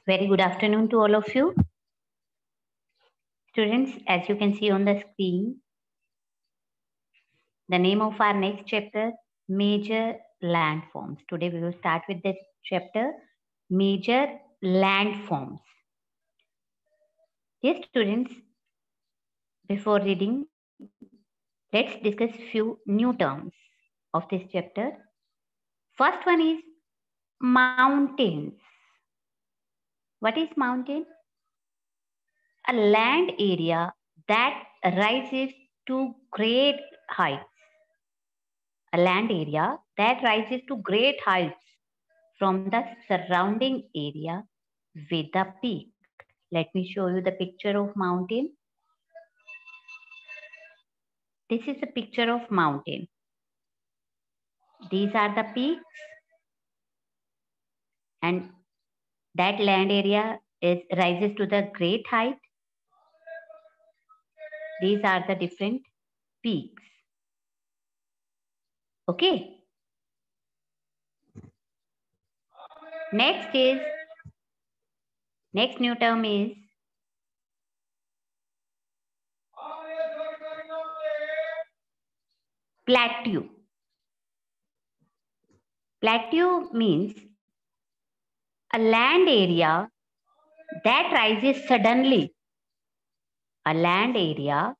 Very good afternoon to all of you. Students, as you can see on the screen, the name of our next chapter, Major Landforms. Today we will start with this chapter, Major Landforms. Yes, students, before reading, let's discuss few new terms of this chapter. First one is mountains. What is mountain? A land area that rises to great heights. A land area that rises to great heights from the surrounding area with a peak. Let me show you the picture of mountain. This is a picture of mountain. These are the peaks, and that land area rises to the great height. These are the different peaks. Okay. Next new term is plateau. Plateau means a land area that rises suddenly. A land area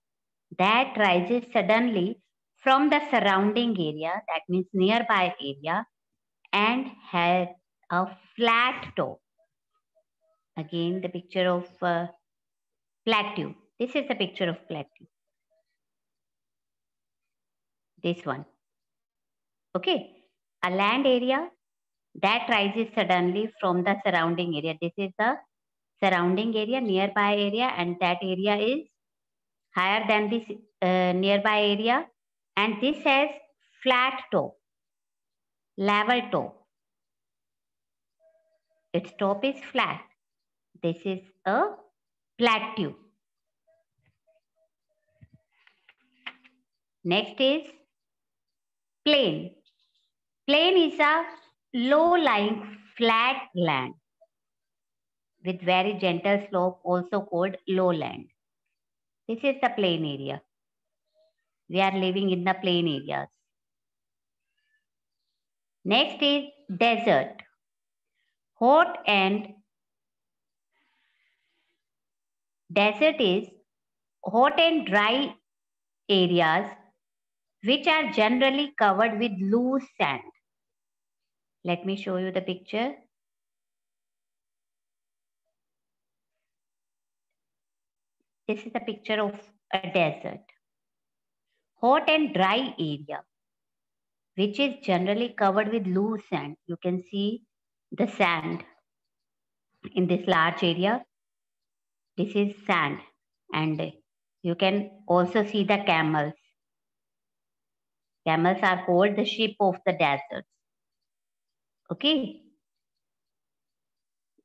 that rises suddenly from the surrounding area, that means nearby area, and has a flat top. Again, the picture of plateau. This is the picture of plateau. This one. Okay. A land area that rises suddenly from the surrounding area. This is the surrounding area, nearby area, and that area is higher than this nearby area, and this has flat top, level top. Its top is flat. This is a plateau. Next is plain. Plain is a low-lying flat land with very gentle slope, also called lowland. This is the plain area. We are living in the plain areas. Next is desert. Hot and desert is hot and dry areas which are generally covered with loose sand. Let me show you the picture. This is a picture of a desert. Hot and dry area, which is generally covered with loose sand. You can see the sand in this large area. This is sand, and you can also see the camels. Camels are called the sheep of the deserts. Okay?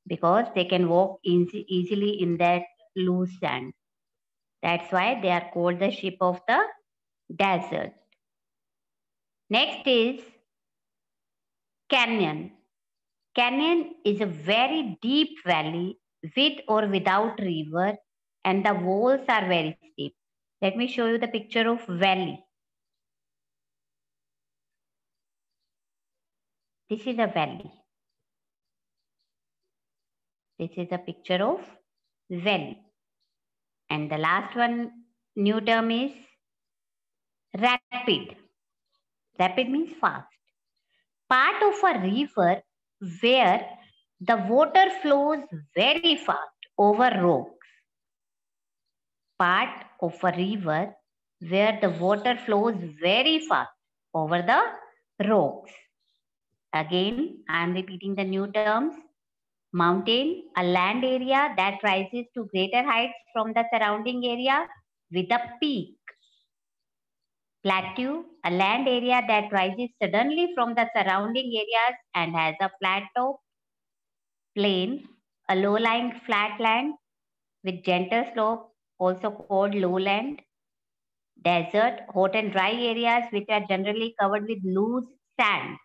Because they can walk easily in that loose sand. That's why they are called the sheep of the desert. Next is canyon. Canyon is a very deep valley with or without river, and the walls are very steep. Let me show you the picture of valley. This is a valley. This is a picture of valley. And the last one, new term is rapid. Rapid means fast. Part of a river where the water flows very fast over rocks. Part of a river where the water flows very fast over the rocks. Again, I am repeating the new terms. Mountain, a land area that rises to greater heights from the surrounding area with a peak. Plateau, a land area that rises suddenly from the surrounding areas and has a flat top. Plain, a low-lying flat land with gentle slope, also called lowland. Desert, hot and dry areas which are generally covered with loose sand.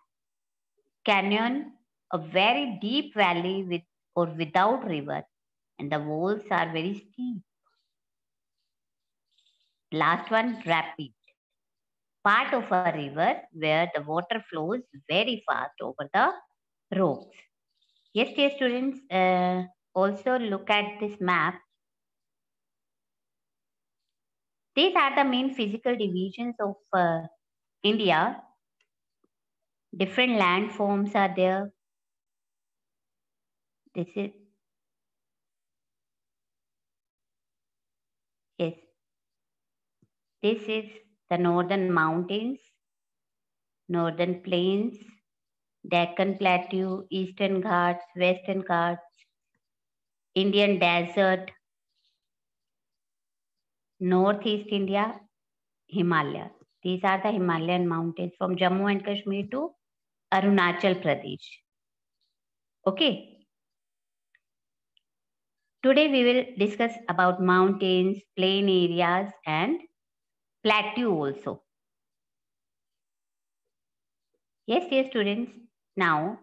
Canyon, a very deep valley with or without river, and the walls are very steep. Last one, rapid. Part of a river where the water flows very fast over the rocks. Yes, dear students, also look at this map. These are the main physical divisions of India. Different landforms are there. This is, yes, this is the northern mountains, northern plains, Deccan Plateau, Eastern Ghats, Western Ghats, Indian Desert, Northeast India, Himalayas. These are the Himalayan mountains from Jammu and Kashmir to Arunachal Pradesh. Okay. Today we will discuss about mountains, plain areas and plateau also. Yes, dear students. Now,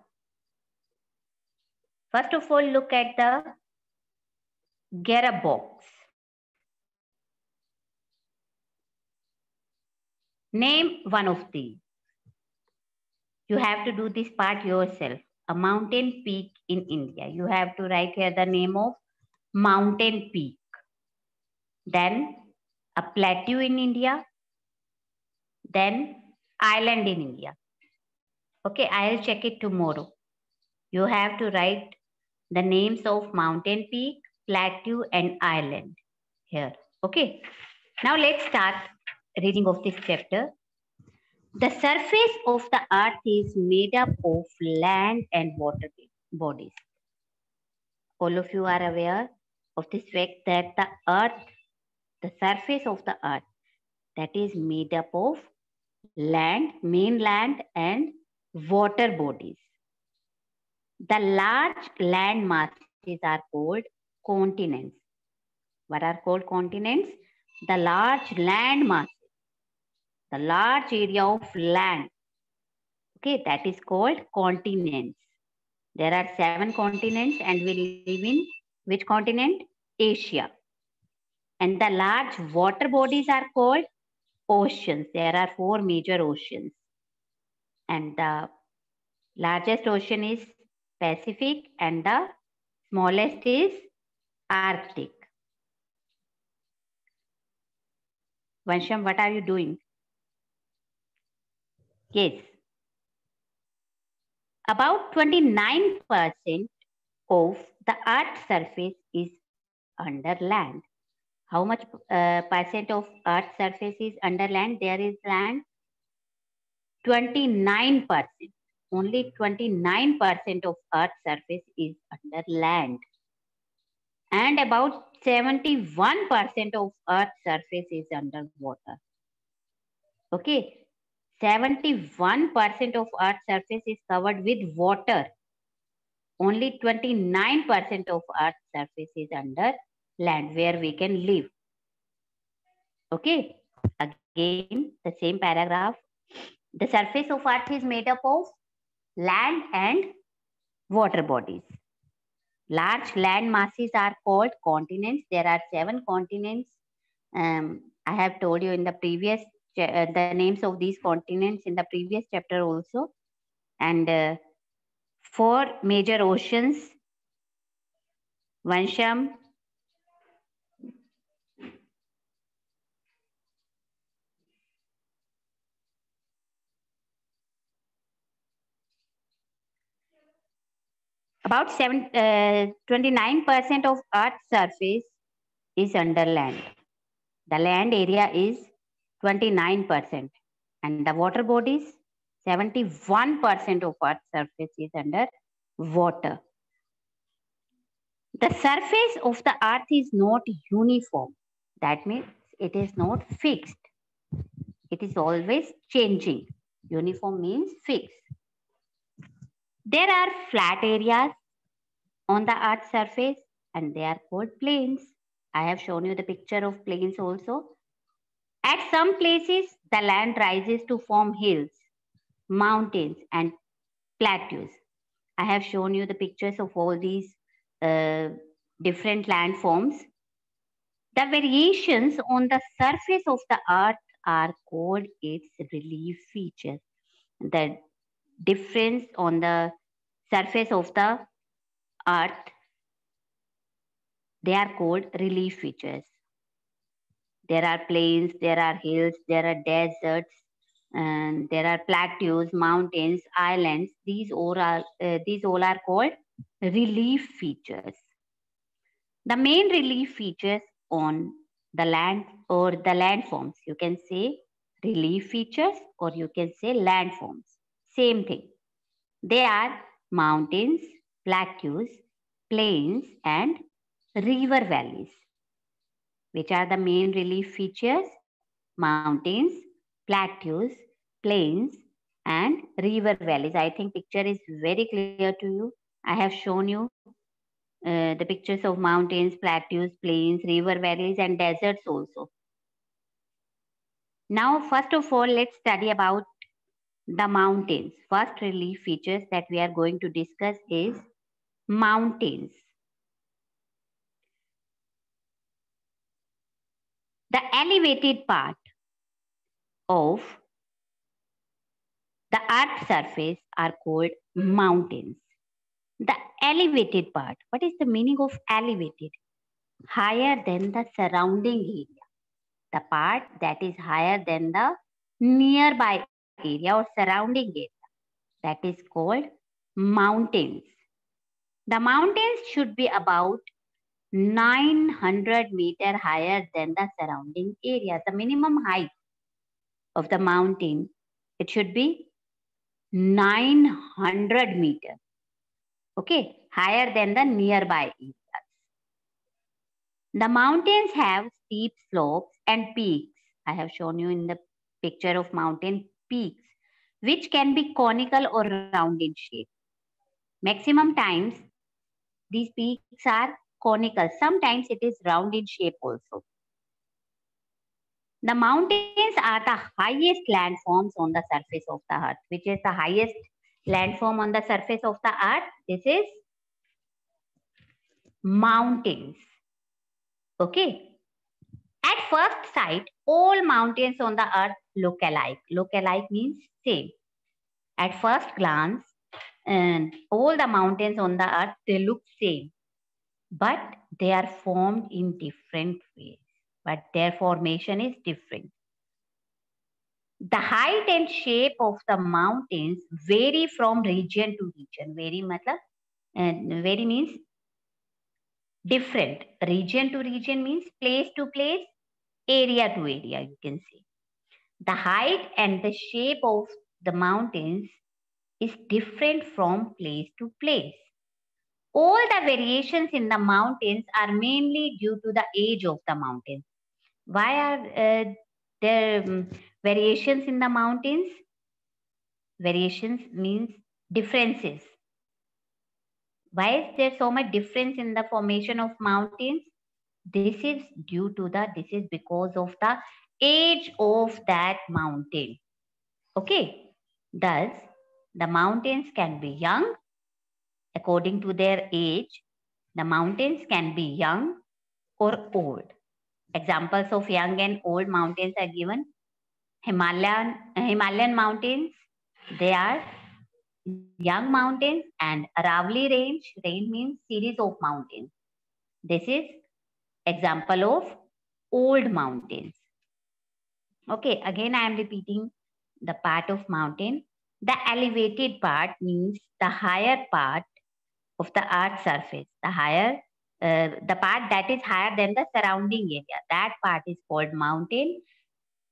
first of all, look at the Gera box. Name one of these. You have to do this part yourself. A mountain peak in India. You have to write here the name of mountain peak. Then a plateau in India. Then island in India. Okay, I'll check it tomorrow. You have to write the names of mountain peak, plateau and island here. Okay. Now let's start reading of this chapter. The surface of the earth is made up of land and water bodies. All of you are aware of this fact that the earth, the surface of the earth, that is made up of land, mainland and water bodies. The large land masses are called continents. What are called continents? The large land masses, the large area of land. Okay, that is called continents. There are 7 continents and we live in which continent? Asia. And the large water bodies are called oceans. There are 4 major oceans. And the largest ocean is Pacific and the smallest is Arctic. Vansham, what are you doing? Yes. About 29% of the Earth's surface is under land. How much percent of Earth's surface is under land? There is land 29%. Only 29% of Earth's surface is under land. And about 71% of Earth's surface is underwater. Okay. 71% of Earth's surface is covered with water. Only 29% of Earth's surface is under land where we can live. Okay. Again, the same paragraph. The surface of Earth is made up of land and water bodies. Large land masses are called continents. There are 7 continents. I have told you in the previous, the names of these continents in the previous chapter also. And 4 major oceans. Vansham. About 29% of Earth's surface is under land. The land area is 29%. And the water bodies, 71% of Earth's surface is under water. The surface of the Earth is not uniform. That means it is not fixed. It is always changing. Uniform means fixed. There are flat areas on the Earth's surface and they are called plains. I have shown you the picture of plains also. At some places, the land rises to form hills, mountains and plateaus. I have shown you the pictures of all these different landforms. The variations on the surface of the earth are called its relief features. The difference on the surface of the earth, they are called relief features. There are plains, there are hills, there are deserts, and there are plateaus, mountains, islands. These all are called relief features. The main relief features on the land or the landforms, you can say relief features or you can say landforms. Same thing. They are mountains, plateaus, plains, and river valleys. Which are the main relief features? Mountains, plateaus, plains, and river valleys. I think picture is very clear to you. I have shown you the pictures of mountains, plateaus, plains, river valleys, and deserts also. Now, first of all, let's study about the mountains. First relief features that we are going to discuss is mountains. The elevated part of the earth's surface are called mountains. The elevated part, what is the meaning of elevated? Higher than the surrounding area. The part that is higher than the nearby area or surrounding area. That is called mountains. The mountains should be about 900 meter higher than the surrounding area. The minimum height of the mountain, it should be 900 meter. Okay, higher than the nearby areas. The mountains have steep slopes and peaks. I have shown you in the picture of mountain peaks, which can be conical or round in shape. Maximum times, these peaks are conical. Sometimes it is round in shape also. The mountains are the highest landforms on the surface of the earth. Which is the highest landform on the surface of the earth? This is mountains. Okay. At first sight, all mountains on the earth look alike. Look alike means same. At first glance, and all the mountains on the earth, they look same. But they are formed in different ways. But their formation is different. The height and shape of the mountains vary from region to region. Vary means different. Region to region means place to place, area to area, you can say. The height and the shape of the mountains is different from place to place. All the variations in the mountains are mainly due to the age of the mountain. Why are there variations in the mountains? Variations means differences. Why is there so much difference in the formation of mountains? This is because of the age of that mountain. Okay. Thus, the mountains can be young according to their age. The mountains can be young or old. Examples of young and old mountains are given. Himalayan mountains, they are young mountains, and Aravalli range means series of mountains. This is example of old mountains. Okay, again I am repeating the part of mountain. The elevated part means the higher part of the earth's surface. The part that is higher than the surrounding area. That part is called mountain.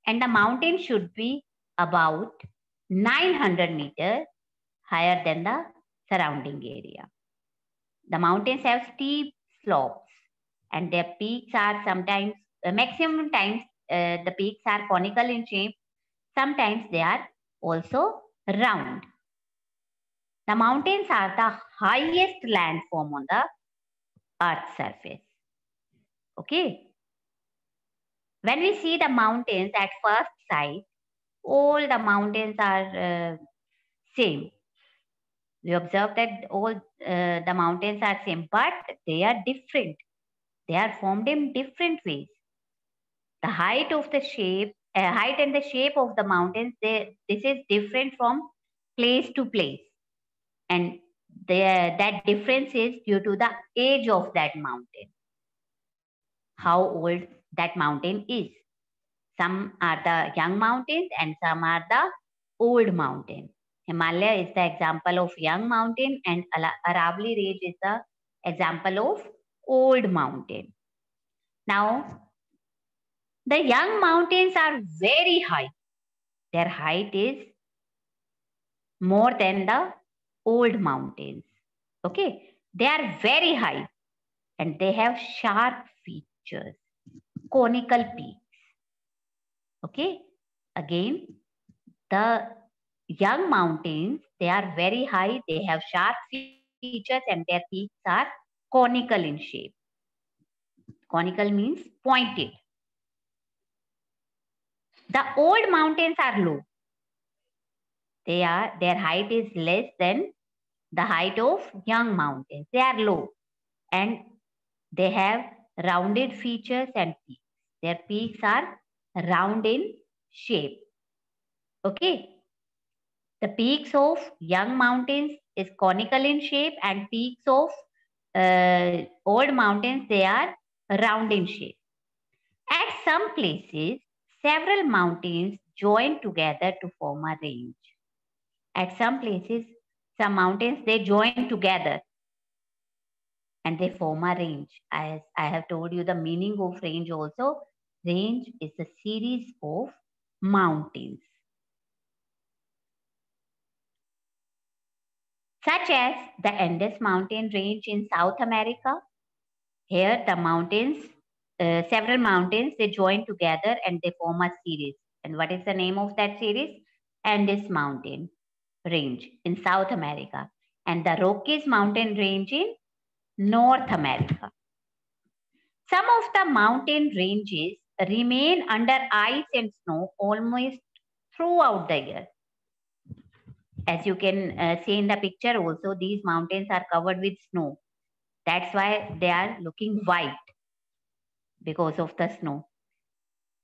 And the mountain should be about 900 meters higher than the surrounding area. The mountains have steep slopes and their peaks are sometimes, maximum times, the peaks are conical in shape. Sometimes they are also round. The mountains are the highest landform on the earth's surface. Okay. When we see the mountains at first sight, all the mountains are same. We observe that all the mountains are same, but they are different. They are formed in different ways. The height of the shape, height and the shape of the mountains, this is different from place to place, and that difference is due to the age of that mountain, how old that mountain is. Some are the young mountains and some are the old mountain. Himalaya is the example of young mountain and Aravalli Range is the example of old mountain. Now, the young mountains are very high. Their height is more than the old mountains. Okay, they are very high and they have sharp features, conical peaks. Okay, again, the young mountains, they are very high, they have sharp features and their peaks are conical in shape. Conical means pointed. The old mountains are low. Their height is less than the height of young mountains. They are low and they have rounded features and peaks. Their peaks are round in shape. Okay. The peaks of young mountains is conical in shape and peaks of old mountains, they are round in shape. At some places, several mountains join together to form a range. At some places, some mountains, they join together and they form a range. As I have told you the meaning of range also. Range is a series of mountains, such as the Andes mountain range in South America. Here the mountains, several mountains, they join together and they form a series. And what is the name of that series? Andes mountain range in South America and the Rockies mountain range in North America. Some of the mountain ranges remain under ice and snow almost throughout the year. As you can see in the picture also, these mountains are covered with snow. That's why they are looking white because of the snow.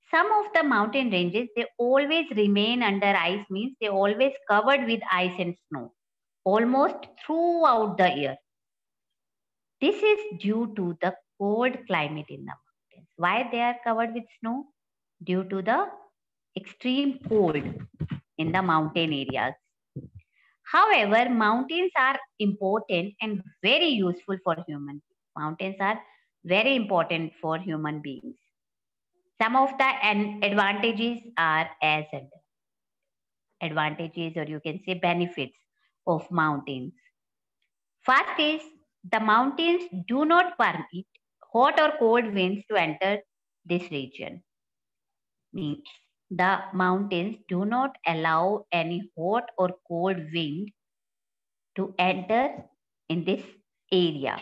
Some of the mountain ranges, they always remain under ice, means they always covered with ice and snow almost throughout the year. This is due to the cold climate in the mountains. Why they are covered with snow? Due to the extreme cold in the mountain areas. However, mountains are important and very useful for humans. Mountains are very important for human beings. Some of the advantages are as advantages, or you can say benefits of mountains. First is the mountains do not permit hot or cold winds to enter this region. Means the mountains do not allow any hot or cold wind to enter in this area.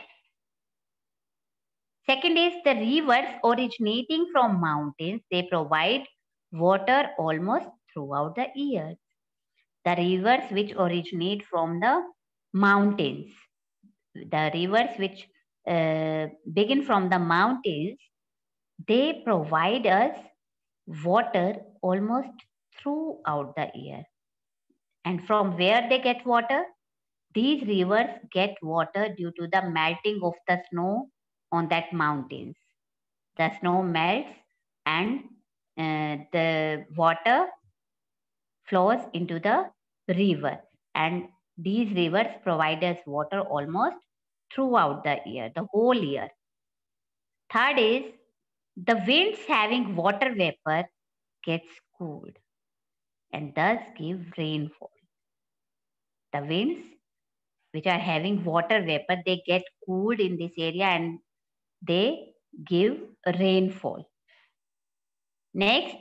Second is the rivers originating from mountains, they provide water almost throughout the year. The rivers which originate from the mountains, the rivers which begin from the mountains, they provide us water almost throughout the year. And from where they get water? These rivers get water due to the melting of the snow on that mountains. The snow melts and the water flows into the river, and these rivers provide us water almost throughout the year, the whole year. Third is the winds having water vapor gets cooled and thus give rainfall. The winds which are having water vapor, they get cooled in this area and they give rainfall. Next,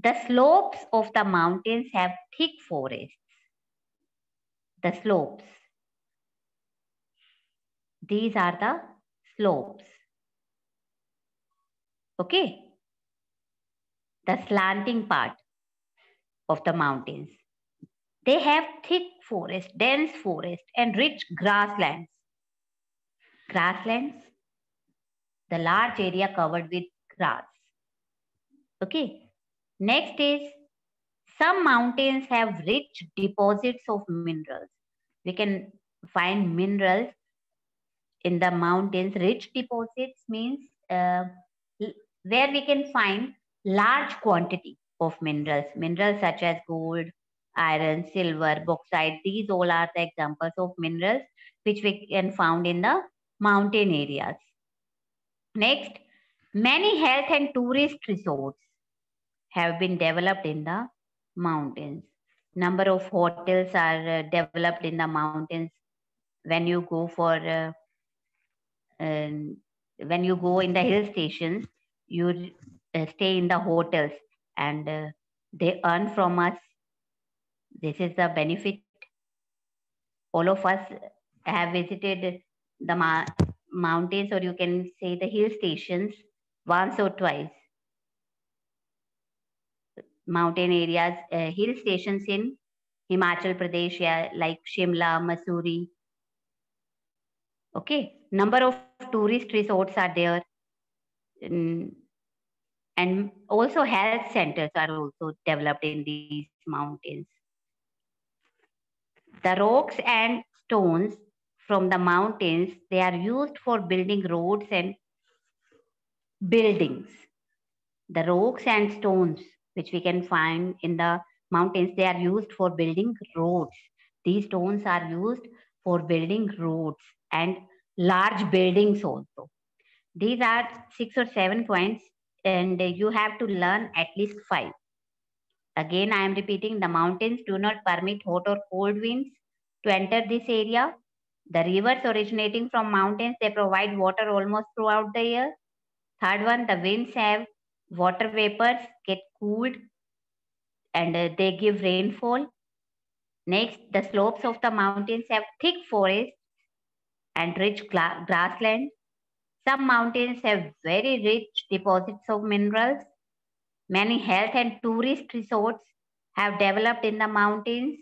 the slopes of the mountains have thick forests. The slopes. These are the slopes. Okay. The slanting part of the mountains. They have thick forest, dense forest, and rich grasslands. Grasslands, the large area covered with grass. Okay. Next is some mountains have rich deposits of minerals. We can find minerals in the mountains. Rich deposits means where we can find large quantity of minerals. Minerals such as gold, iron, silver, bauxite. These all are the examples of minerals which we can found in the mountain areas. Next, many health and tourist resorts have been developed in the mountains. Number of hotels are developed in the mountains. When you go for when you go in the hill stations, you stay in the hotels, and they earn from us. This is the benefit. All of us have visited the mountains, or you can say the hill stations, once or twice. Mountain areas, hill stations in Himachal Pradesh, yeah, like Shimla, Mussoorie. Okay, number of tourist resorts are there, mm, and also health centers are also developed in these mountains. The rocks and stones from the mountains, they are used for building roads and buildings. The rocks and stones which we can find in the mountains, they are used for building roads. These stones are used for building roads and large buildings also. These are 6 or 7 points, and you have to learn at least five. Again, I am repeating, the mountains do not permit hot or cold winds to enter this area. The rivers originating from mountains, they provide water almost throughout the year. Third one, the winds have water vapors, get cooled, and they give rainfall. Next, the slopes of the mountains have thick forests and rich grassland. Some mountains have very rich deposits of minerals. Many health and tourist resorts have developed in the mountains.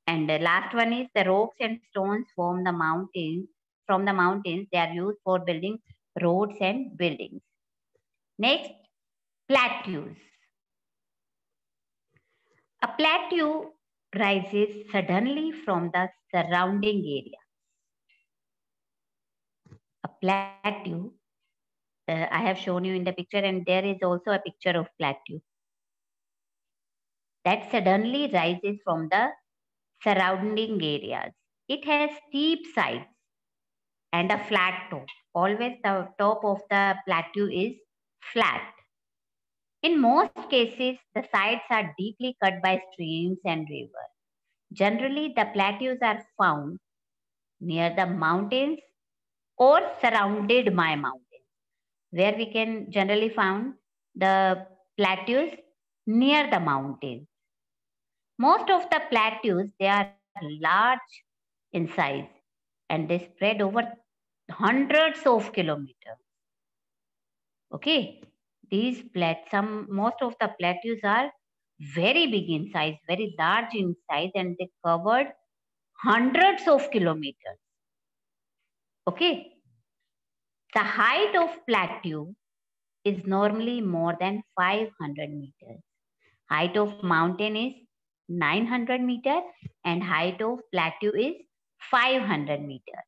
And the last one is the rocks and stones from the mountains. From the mountains, they are used for building roads and buildings. Next, plateaus. A plateau rises suddenly from the surrounding area. A plateau, I have shown you in the picture, and there is also a picture of plateau that suddenly rises from the surrounding areas. It has steep sides and a flat top. Always the top of the plateau is flat. In most cases, the sides are deeply cut by streams and rivers. Generally, the plateaus are found near the mountains or surrounded by mountains, where we can generally find the plateaus near the mountains. Most of the plateaus, they are large in size, and they spread over hundreds of kilometers. Okay, most of the plateaus are very big in size, very large in size, and they covered hundreds of kilometers. Okay, the height of plateau is normally more than 500 meters. Height of mountain is 900 meters, and height of plateau is 500 meters.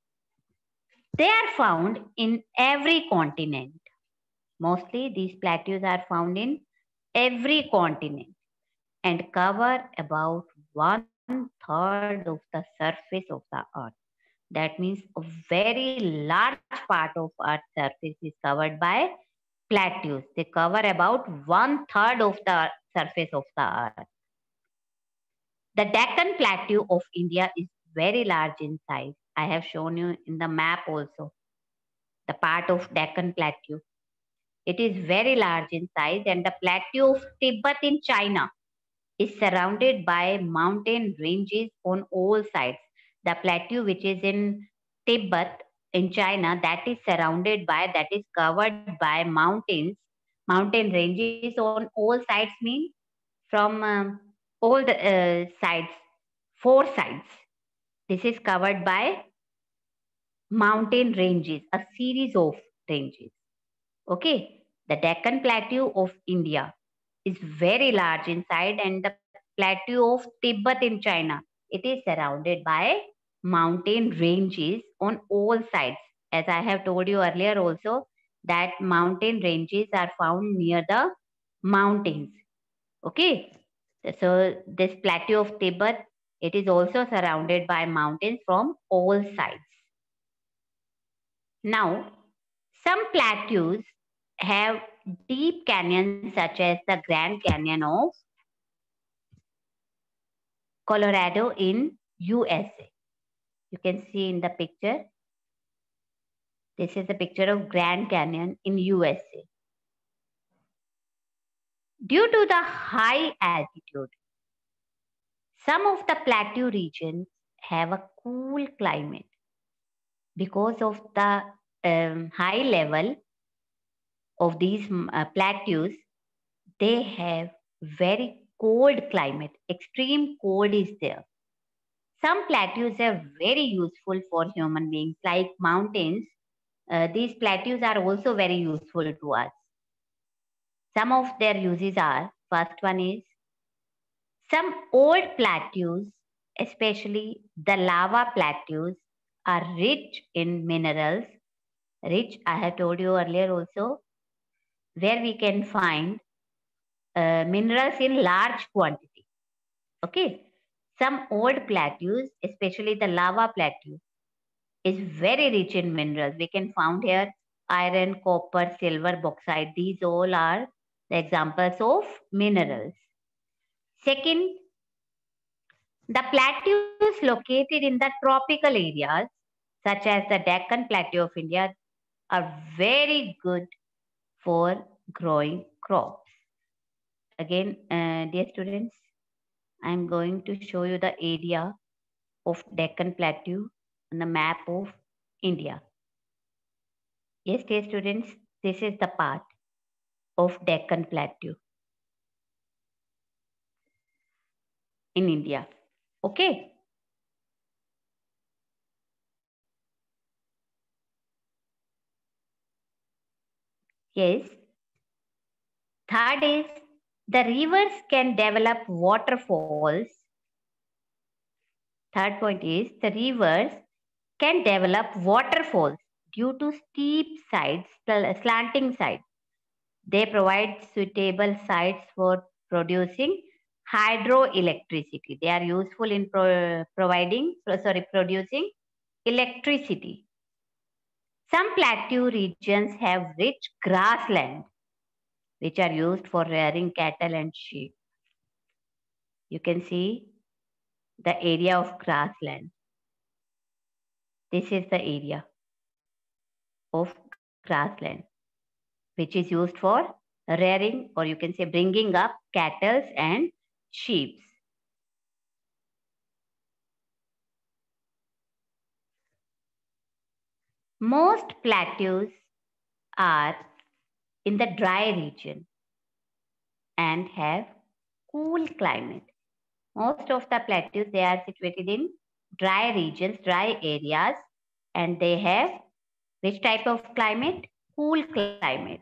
They are found in every continent. Mostly these plateaus are found in every continent and cover about 1/3 of the surface of the earth. That means a very large part of earth's surface is covered by plateaus. They cover about 1/3 of the surface of the earth. The Deccan Plateau of India is very large in size. I have shown you in the map also the part of Deccan Plateau. It is very large in size, and the plateau of Tibet in China is surrounded by mountain ranges on all sides. The plateau which is in Tibet in China, that is covered by mountains, mountain ranges on all sides, means from all the sides, 4 sides. This is covered by mountain ranges, a series of ranges. Okay, the Deccan Plateau of India is very large inside, and the plateau of Tibet in China, it is surrounded by mountain ranges on all sides. As I have told you earlier also, that mountain ranges are found near the mountains. Okay, so this plateau of Tibet, it is also surrounded by mountains from all sides. Now, some plateaus have deep canyons such as the Grand Canyon of Colorado in USA. You can see in the picture. This is a picture of Grand Canyon in USA. Due to the high altitude, some of the plateau regions have a cool climate. Because of the high level of these plateaus, they have very cold climate. Extreme cold is there. Some plateaus are very useful for human beings, like mountains. These plateaus are also very useful to us. Some of their uses are, first one is, some old plateaus, especially the lava plateaus, are rich in minerals. Rich, I have told you earlier also, where we can find minerals in large quantity. Okay. Some old plateaus, especially the lava plateau, is very rich in minerals. We can find here iron, copper, silver, bauxite. These all are the examples of minerals. Second, the plateaus located in the tropical areas, such as the Deccan Plateau of India, are very good for growing crops. Again, dear students, I'm going to show you the area of Deccan Plateau on the map of India. Yes, dear students, this is the part of Deccan Plateau in India. Okay. Yes. Third is the rivers can develop waterfalls. Third point is the rivers can develop waterfalls due to steep sides, slanting sides. They provide suitable sites for producing hydroelectricity. They are useful in producing electricity. Some plateau regions have rich grassland, which are used for rearing cattle and sheep. You can see the area of grassland. This is the area of grassland, which is used for rearing, or you can say bringing up cattle and sheep. Most plateaus are in the dry region and have cool climate. Most of the plateaus, they are situated in dry regions, dry areas, and they have which type of climate? Cool climate.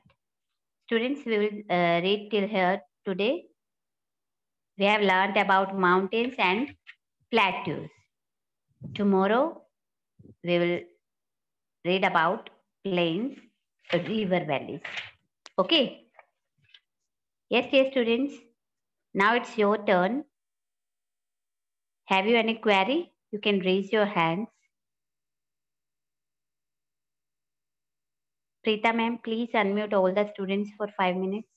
Students, we will read till here today. We have learned about mountains and plateaus. Tomorrow, we will read about plains, river valleys. Okay. Yes, yes, students. Now it's your turn. Have you any query? You can raise your hands. Preeta ma'am, please unmute all the students for 5 minutes.